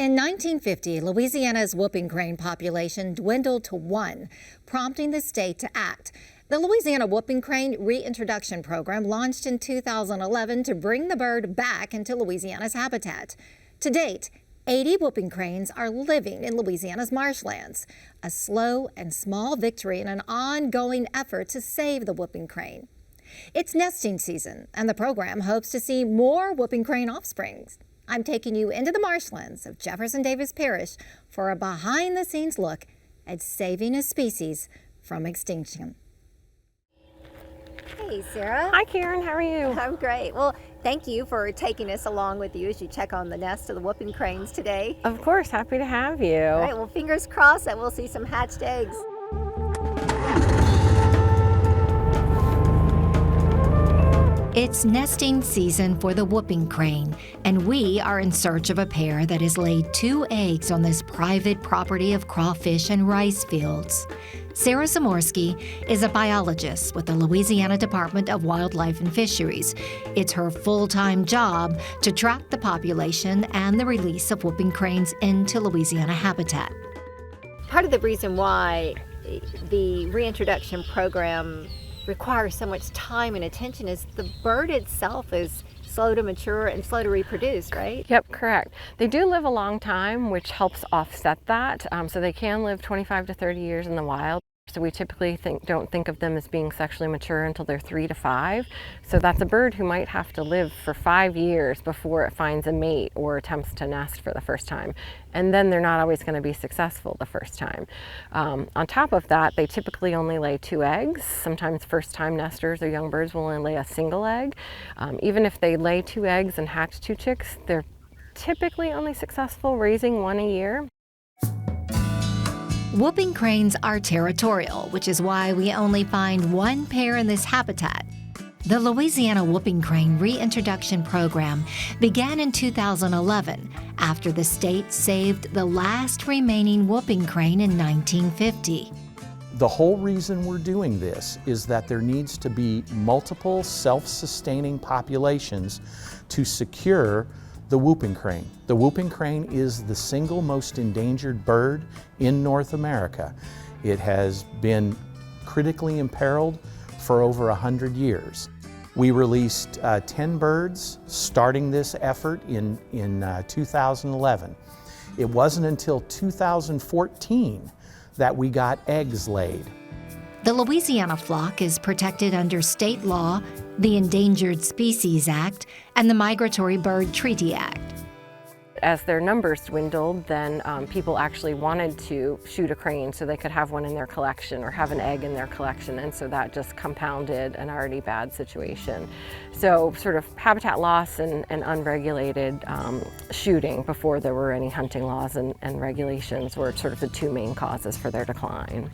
In 1950, Louisiana's whooping crane population dwindled to 1, prompting the state to act. The Louisiana Whooping Crane Reintroduction Program launched in 2011 to bring the bird back into Louisiana's habitat. To date, 80 whooping cranes are living in Louisiana's marshlands, a slow and small victory in an ongoing effort to save the whooping crane. It's nesting season, and the program hopes to see more whooping crane offspring. I'm taking you into the marshlands of Jefferson Davis Parish for a behind-the-scenes look at saving a species from extinction. Hey, Sarah. Hi, Karen. How are you? I'm great. Well, thank you for taking us along with you as you check on the nest of the whooping cranes today. Of course. Happy to have you. All right. Well, fingers crossed that we'll see some hatched eggs. It's nesting season for the whooping crane, and we are in search of a pair that has laid 2 eggs on this private property of crawfish and rice fields. Sarah Zamorsky is a biologist with the Louisiana Department of Wildlife and Fisheries. It's her full-time job to track the population and the release of whooping cranes into Louisiana habitat. Part of the reason why the reintroduction program requires so much time and attention is the bird itself is slow to mature and slow to reproduce, right? Yep, correct. They do live a long time, which helps offset that. So they can live 25 to 30 years in the wild. So we typically don't think of them as being sexually mature until they're 3 to 5. So that's a bird who might have to live for 5 years before it finds a mate or attempts to nest for the first time. And then they're not always going to be successful the first time. On top of that, they typically only lay 2 eggs. Sometimes first-time nesters or young birds will only lay a single egg. Even if they lay 2 eggs and hatch 2 chicks, they're typically only successful raising 1 a year. Whooping cranes are territorial, which is why we only find 1 pair in this habitat. The Louisiana Whooping Crane Reintroduction Program began in 2011 after the state saved the last remaining whooping crane in 1950. The whole reason we're doing this is that there needs to be multiple self-sustaining populations to secure the whooping crane. The whooping crane is the single most endangered bird in North America. It has been critically imperiled for over 100 years. We released 10 birds starting this effort in 2011. It wasn't until 2014 that we got eggs laid. The Louisiana flock is protected under state law, the Endangered Species Act, and the Migratory Bird Treaty Act. As their numbers dwindled, then people actually wanted to shoot a crane so they could have one in their collection or have an egg in their collection, and so that just compounded an already bad situation. So sort of habitat loss and unregulated shooting before there were any hunting laws and regulations were sort of the 2 main causes for their decline.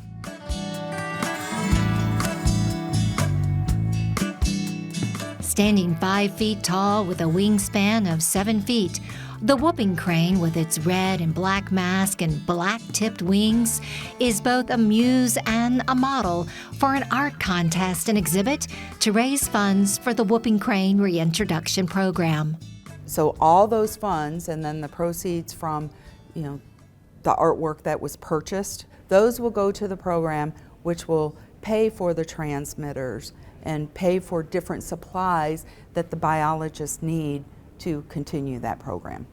Standing 5 feet tall with a wingspan of 7 feet, the whooping crane, with its red and black mask and black-tipped wings, is both a muse and a model for an art contest and exhibit to raise funds for the Whooping Crane Reintroduction Program. So all those funds and then the proceeds from, the artwork that was purchased, those will go to the program, which will pay for the transmitters and pay for different supplies that the biologists need to continue that program.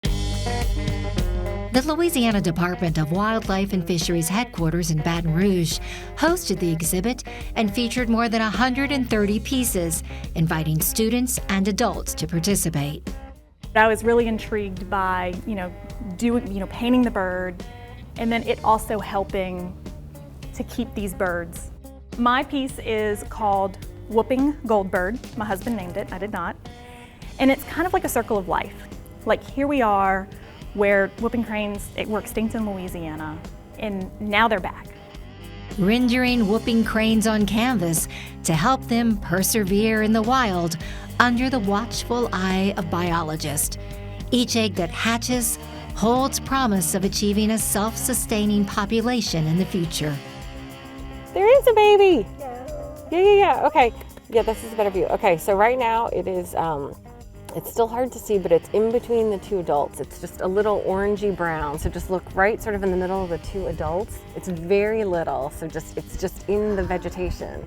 The Louisiana Department of Wildlife and Fisheries headquarters in Baton Rouge hosted the exhibit and featured more than 130 pieces, inviting students and adults to participate. I was really intrigued by, painting the bird, and then it also helping to keep these birds. My piece is called Whooping Goldbird. My husband named it, I did not. And it's kind of like a circle of life. Like, here we are where whooping cranes were extinct in Louisiana, and now they're back. Rendering whooping cranes on canvas to help them persevere in the wild under the watchful eye of biologists. Each egg that hatches holds promise of achieving a self-sustaining population in the future. There is a baby! Yeah. Okay. Yeah, this is a better view. Okay, so right now it is It's still hard to see, but it's in between the two adults. It's just a little orangey brown. So just look right sort of in the middle of the two adults. It's very little, so it's just in the vegetation.